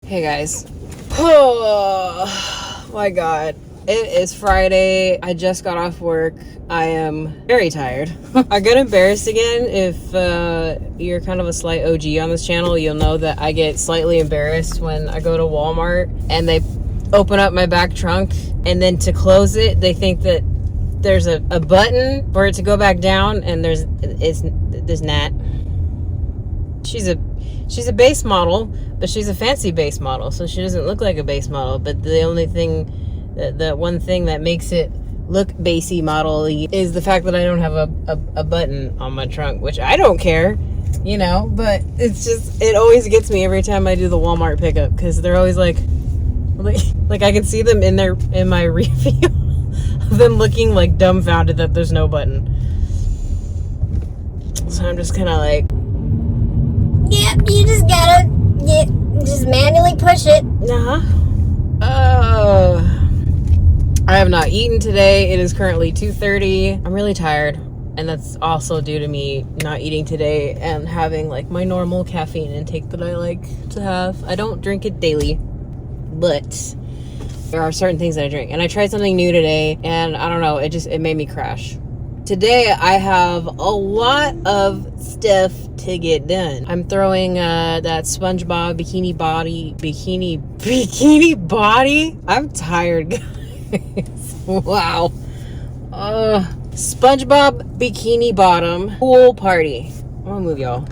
Hey guys. Oh my god. It is Friday. I just got off work. I am very tired. I get embarrassed again. If you're kind of a slight OG on this channel, you'll know that I get slightly embarrassed when I go to Walmart and they open up my back trunk, and then to close it, they think that there's a button for it to go back down, and there's not. She's a base model, but she's a fancy base model, so she doesn't look like a base model. But the only thing, the one thing that makes it look basey model-y is the fact that I don't have a button on my trunk, which I don't care, you know, but it's just, it always gets me every time I do the Walmart pickup, because they're always like I can see them in my review of them looking like dumbfounded that there's no button. So I'm just kind of like, yep, you just gotta just manually push it. I have not eaten today. It is currently 2:30. I'm really tired, and that's also due to me not eating today and having like my normal caffeine intake that I like to have. I don't drink it daily, but there are certain things that I drink, and I tried something new today, and I don't know, it made me crash. Today I have a lot of stuff to get done. I'm throwing that SpongeBob bikini body. I'm tired, guys. Wow. SpongeBob Bikini Bottom pool party. I'm gonna move y'all.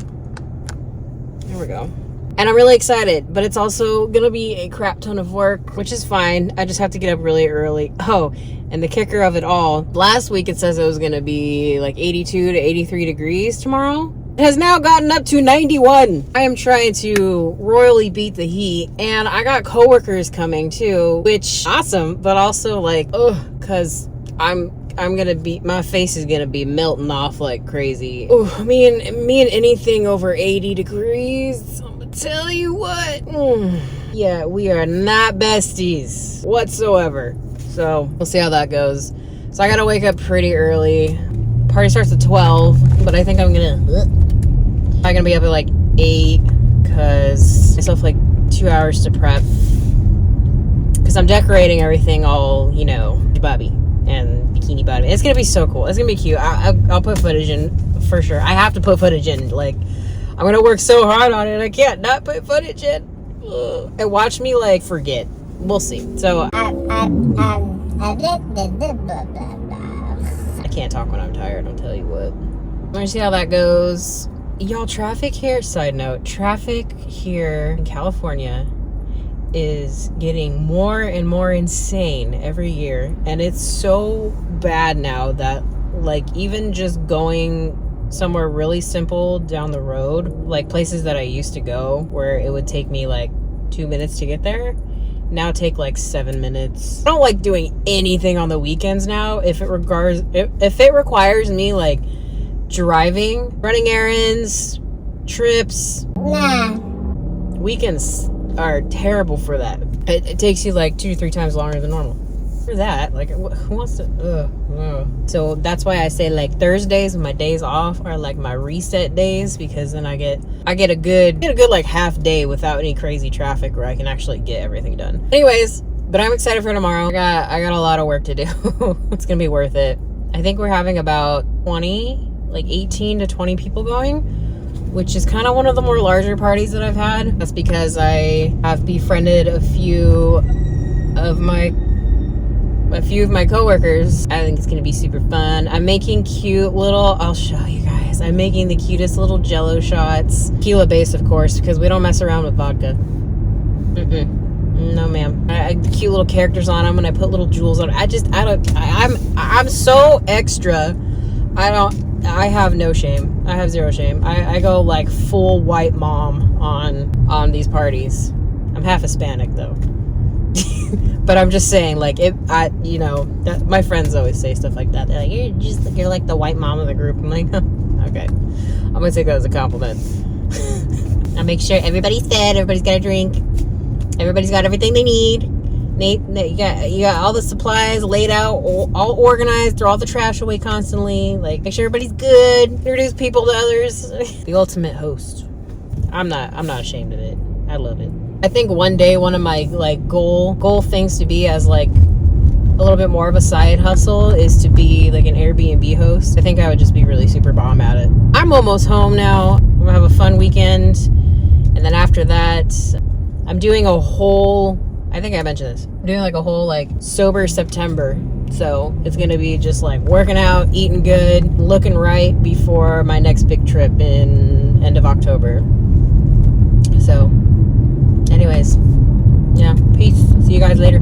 There we go. And I'm really excited, but it's also gonna be a crap ton of work, which is fine. I just have to get up really early. Oh, and the kicker of it all, last week it says it was gonna be like 82 to 83 degrees tomorrow. It has now gotten up to 91. I am trying to royally beat the heat, and I got coworkers coming too, which awesome, but also like, cause I'm gonna be, my face is gonna be melting off like crazy. Oh, me and anything over 80 degrees, I'm gonna tell you what. Yeah, we are not besties whatsoever. So we'll see how that goes. So I gotta wake up pretty early. Party starts at 12, but I think I'm gonna be up at like 8, cause myself like 2 hours to prep, cause I'm decorating everything all, you know, Bobby and bikini bottom. It's gonna be so cool. It's gonna be cute. I'll put footage in for sure. I have to put footage in. Like, I'm gonna work so hard on it, I can't not put footage in. And watch me like forget. We'll see. So I can't talk when I'm tired, I'll tell you what. We're gonna see how that goes. Y'all, traffic here, side note, traffic here in California is getting more and more insane every year, and it's so bad now that like even just going somewhere really simple down the road, like places that I used to go where it would take me like 2 minutes to get there, now take like 7 minutes. I don't like doing anything on the weekends now if it requires me like driving, running errands, trips. Nah. Weekends are terrible for that. It takes you like 2 to 3 times longer than normal for that. Like, who wants to So that's why I say like Thursdays, my days off, are like my reset days, because then I get a good like half day without any crazy traffic where I can actually get everything done. Anyways, but I'm excited for tomorrow. I got a lot of work to do. It's gonna be worth it. I think we're having about 18 to 20 people going, which is kind of one of the more larger parties that I've had. That's because I have befriended a few of my coworkers. I think it's gonna be super fun. I'm making cute little, I'll show you guys. I'm making the cutest little Jello shots, tequila base of course, because we don't mess around with vodka. No ma'am. I cute little characters on them, and I put little jewels on them. I'm so extra. I have no shame. I have zero shame. I go like full white mom on these parties. I'm half Hispanic though. But I'm just saying, like, that my friends always say stuff like that. They're like, you're like the white mom of the group. I'm like, okay. I'm gonna take that as a compliment. I make sure everybody's fed, everybody's got a drink, everybody's got everything they need. You got all the supplies laid out, all organized, throw all the trash away constantly, like make sure everybody's good, introduce people to others. The ultimate host. I'm not ashamed of it. I love it. I think one day one of my like goal things to be as like a little bit more of a side hustle is to be like an Airbnb host. I think I would just be really super bomb at it. I'm almost home now. I'm gonna have a fun weekend, and then after that I'm doing a whole, I think I mentioned this, I'm doing like a whole like sober September. So it's gonna be just like working out, eating good, looking right before my next big trip in end of October. So anyways, yeah, peace. See you guys later.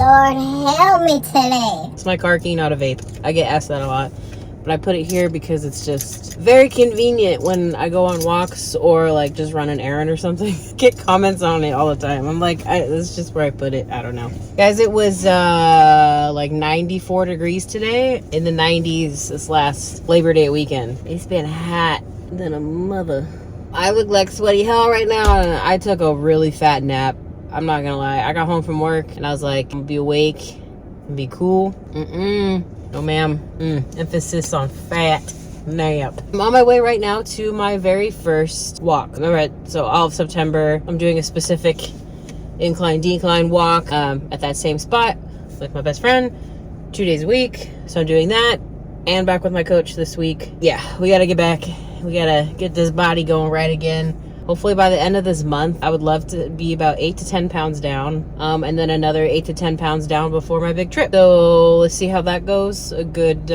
Lord help me today. It's my car key, not a vape. I get asked that a lot, but I put it here because it's just very convenient when I go on walks or like just run an errand or something. Get comments on it all the time. I'm like, this is just where I put it. I don't know. Guys, it was like 94 degrees today, in the 90s this last Labor Day weekend. It's been hot than a mother. I look like sweaty hell right now, and I took a really fat nap. I'm not gonna lie. I got home from work and I was like, I'm gonna be awake and be cool. No ma'am. Emphasis on fat nap. I'm on my way right now to my very first walk. Alright, so all of September, I'm doing a specific incline-decline walk at that same spot with my best friend 2 days a week. So I'm doing that and back with my coach this week. Yeah, we gotta get back. We gotta get this body going right again. Hopefully by the end of this month, I would love to be about 8 to 10 pounds down, and then another 8 to 10 pounds down before my big trip. So let's see how that goes. A good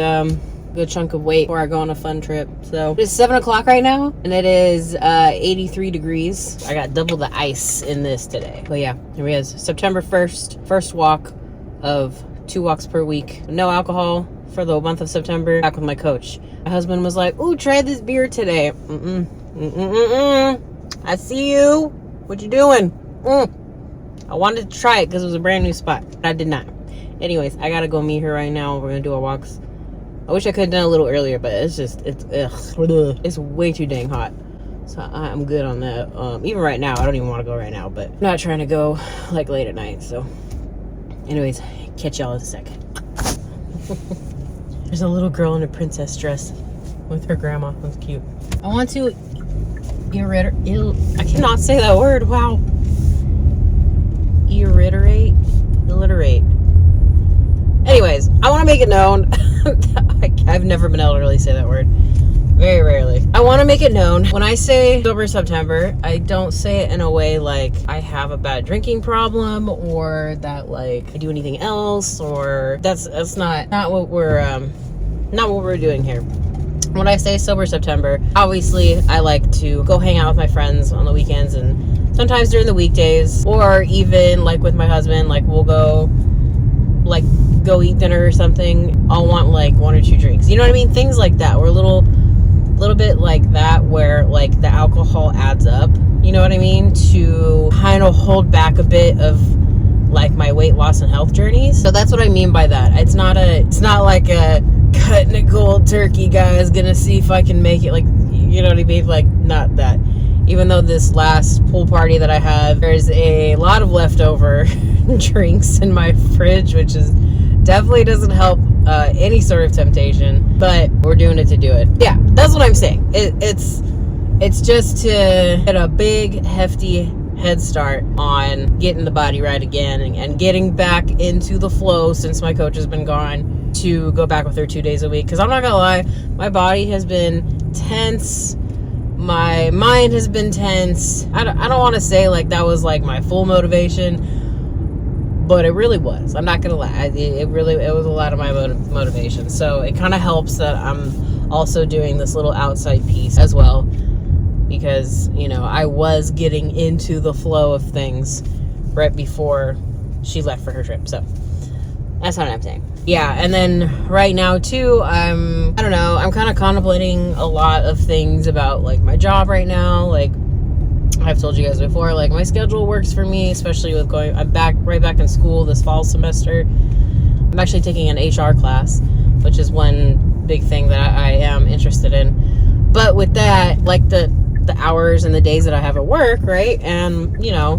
chunk of weight before I go on a fun trip. So it's 7 o'clock right now, and it is 83 degrees. I got double the ice in this today. But yeah, here he is. September 1st, first walk of 2 walks per week. No alcohol for the month of September. Back with my coach. My husband was like, "Ooh, try this beer today." I see you. What you doing? I wanted to try it because it was a brand new spot. I did not. Anyways, I gotta go meet her right now. We're gonna do our walks. I wish I could have done it a little earlier, but it's way too dang hot. So I'm good on that. Even right now, I don't even want to go right now, but I'm not trying to go like late at night. So anyways, catch y'all in a second. There's a little girl in a princess dress with her grandma. That's cute. I want to I cannot say that word. Wow. Alliterate. Anyways, I want to make it known. I've never been able to really say that word. Very rarely. I want to make it known. When I say sober September, I don't say it in a way like I have a bad drinking problem or that like I do anything else, or that's not what we're doing here. When I say sober September, obviously I like to go hang out with my friends on the weekends and sometimes during the weekdays, or even like with my husband, like we'll go eat dinner or something. I'll want like 1 or 2 drinks. You know what I mean? Things like that. We're a little bit like that, where like the alcohol adds up. You know what I mean? To kind of hold back a bit of like my weight loss and health journeys. So that's what I mean by that. It's not like a cutting a cold turkey, guys, gonna see if I can make it, like, you know what I mean? Like, not that. Even though this last pool party that I had, there's a lot of leftover drinks in my fridge, which is definitely doesn't help any sort of temptation, but we're doing it to do it. Yeah, that's what I'm saying. It's just to get a big hefty head start on getting the body right again and getting back into the flow since my coach has been gone, to go back with her 2 days a week. Because I'm not gonna lie, my body has been tense, my mind has been tense. I don't want to say like that was like my full motivation, but it really was. I'm not gonna lie, it was a lot of my motivation. So it kind of helps that I'm also doing this little outside piece as well, because, you know, I was getting into the flow of things right before she left for her trip. So that's what I'm saying. Yeah, and then right now too, I'm kind of contemplating a lot of things about like my job right now. Like, I've told you guys before, like my schedule works for me, especially with I'm right back in school this fall semester. I'm actually taking an HR class, which is one big thing that I am interested in. But with that, like the hours and the days that I have at work, right? And, you know,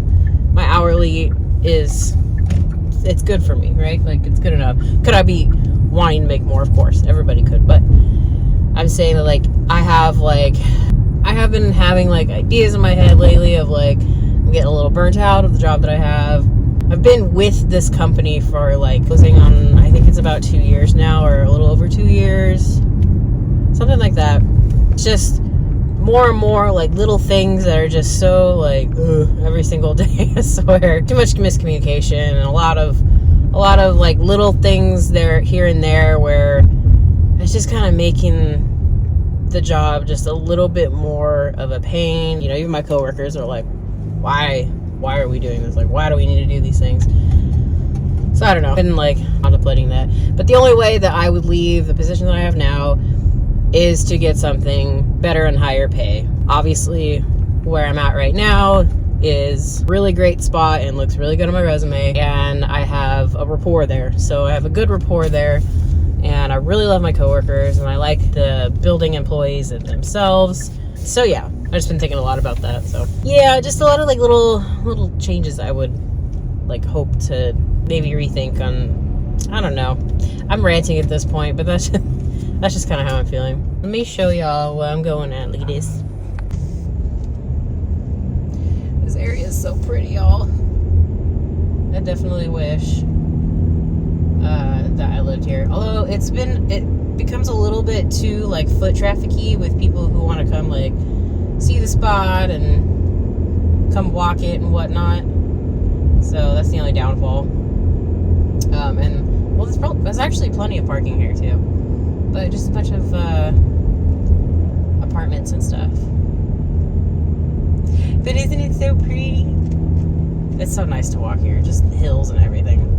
my hourly it's good for me, right? Like, it's good enough. Could I be wanting to make more? Of course, everybody could. But I'm saying that, like, I have been having, like, ideas in my head lately of, like, I'm getting a little burnt out of the job that I have. I've been with this company for, like, closing on, I think it's about 2 years now, or a little over 2 years. Something like that. It's just more and more, like, little things that are just so, like, every single day, I swear. Too much miscommunication and a lot of, like, little things there, here and there, where it's just kind of making the job just a little bit more of a pain. You know, even my coworkers are like, why are we doing this? Like, why do we need to do these things? So I don't know. I've been, like, contemplating that. But the only way that I would leave the position that I have now is to get something better and higher pay. Obviously, where I'm at right now is a really great spot and looks really good on my resume, and I have a rapport there. So I have a good rapport there, and I really love my coworkers, and I like the building employees themselves. So yeah, I've just been thinking a lot about that. So yeah, just a lot of, like, little changes I would, like, hope to maybe rethink on. I don't know. I'm ranting at this point, but that's just kind of how I'm feeling. Let me show y'all where I'm going at, ladies. This area is so pretty, y'all. I definitely wish that I lived here. Although it becomes a little bit too, like, foot traffic-y with people who want to come, like, see the spot and come walk it and whatnot. So that's the only downfall. And well, there's actually plenty of parking here too, but just a bunch of apartments and stuff. But isn't it so pretty? It's so nice to walk here, just hills and everything.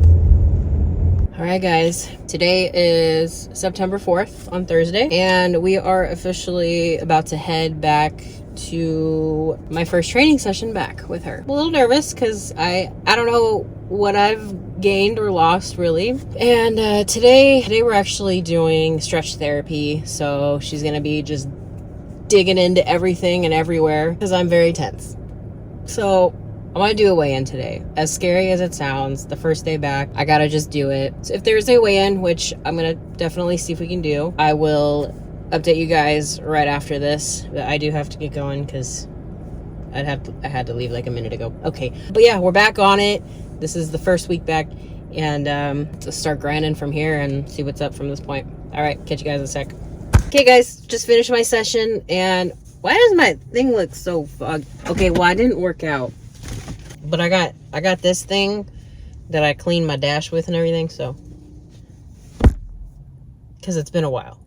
All right, guys, today is September 4th on Thursday, and we are officially about to head back to my first training session back with her. I'm a little nervous because I don't know what I've gained or lost, really. And today we're actually doing stretch therapy, so she's gonna be just digging into everything and everywhere because I'm very tense. So I want to do a weigh-in today. As scary as it sounds, the first day back, I gotta just do it. So if there's a weigh-in, which I'm gonna definitely see if we can do, I will update you guys right after this. But I do have to get going because I had to leave like a minute ago. Okay, but yeah, we're back on it. This is the first week back, and to start grinding from here and see what's up from this point. All right, catch you guys in a sec. Okay, guys, just finished my session, and why does my thing look so fogged? Okay, well, I didn't work out, but I got this thing that I cleaned my dash with and everything, so because it's been a while.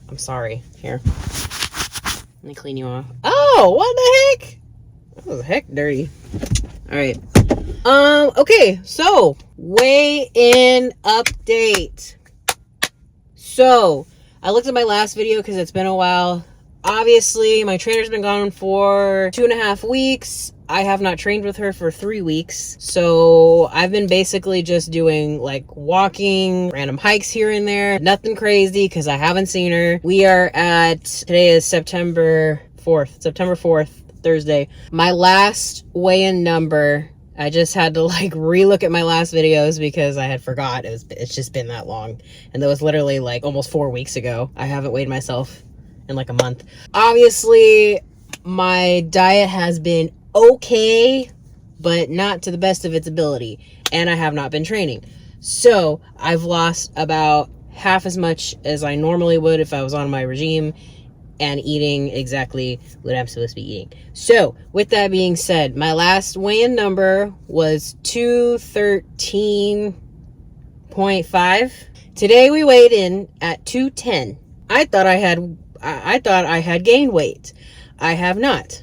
I'm sorry. Here, let me clean you off. Oh, what the heck? That was heck dirty. All right. Okay, so weigh-in update. So I looked at my last video because it's been a while. Obviously, my trainer's been gone for 2.5 weeks. I have not trained with her for 3 weeks. So I've been basically just doing, like, walking, random hikes here and there. Nothing crazy because I haven't seen her. Today is September 4th, Thursday. My last weigh-in number, I just had to, like, relook at my last videos because I had forgot. It's just been that long. And that was literally, like, almost 4 weeks ago. I haven't weighed myself in, like, a month. Obviously, my diet has been okay, but not to the best of its ability. And I have not been training. So I've lost about half as much as I normally would if I was on my regime and eating exactly what I'm supposed to be eating. So with that being said, my last weigh-in number was 213.5. Today we weighed in at 210. I thought I had gained weight. I have not.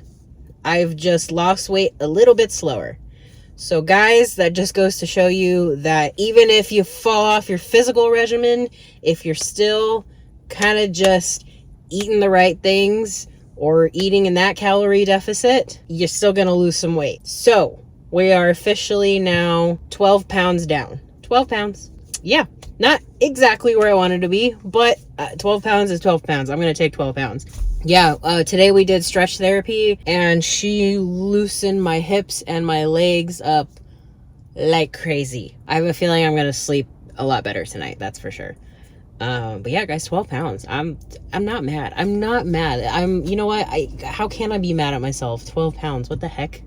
I've just lost weight a little bit slower. So guys, that just goes to show you that even if you fall off your physical regimen, if you're still kind of just eating the right things or eating in that calorie deficit, you're still gonna lose some weight. So we are officially now 12 pounds down. 12 pounds. Yeah, not exactly where I wanted to be, but 12 pounds is 12 pounds. I'm gonna take 12 pounds. Yeah, today we did stretch therapy, and she loosened my hips and my legs up like crazy. I have a feeling I'm gonna sleep a lot better tonight, that's for sure. But yeah, guys, 12 pounds. I'm not mad. I'm not mad. You know what? How can I be mad at myself? 12 pounds. What the heck?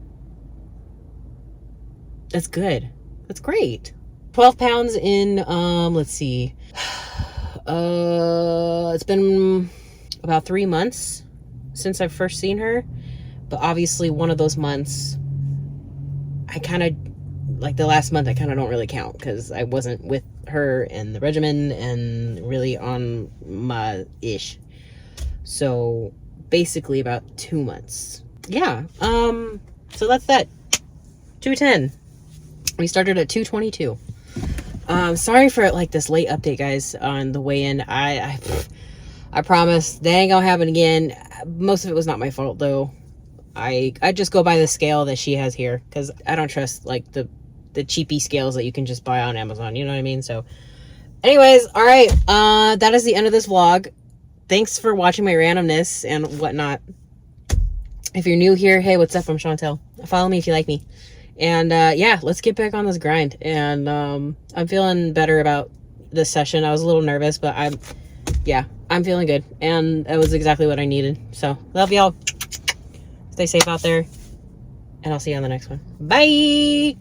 That's good. That's great. 12 pounds in, let's see. It's been about 3 months since I've first seen her. But obviously one of those months, I kind of, like the last month, I kind of don't really count because I wasn't with her and the regimen and really on my ish. So basically about 2 months. Yeah. So that's that. 210. We started at 222. Sorry for like this late update, guys, on the weigh-in. I promise they ain't gonna happen again. Most of it was not my fault though. I just go by the scale that she has here because I don't trust like the cheapy scales that you can just buy on Amazon, you know what I mean? So anyways, all right, that is the end of this vlog. Thanks for watching my randomness and whatnot. If you're new here, hey, what's up? I'm Chantel. Follow me if you like me. And yeah, let's get back on this grind. And I'm feeling better about this session. I was a little nervous, but I'm feeling good, and that was exactly what I needed. So love y'all. Stay safe out there, and I'll see you on the next one. Bye.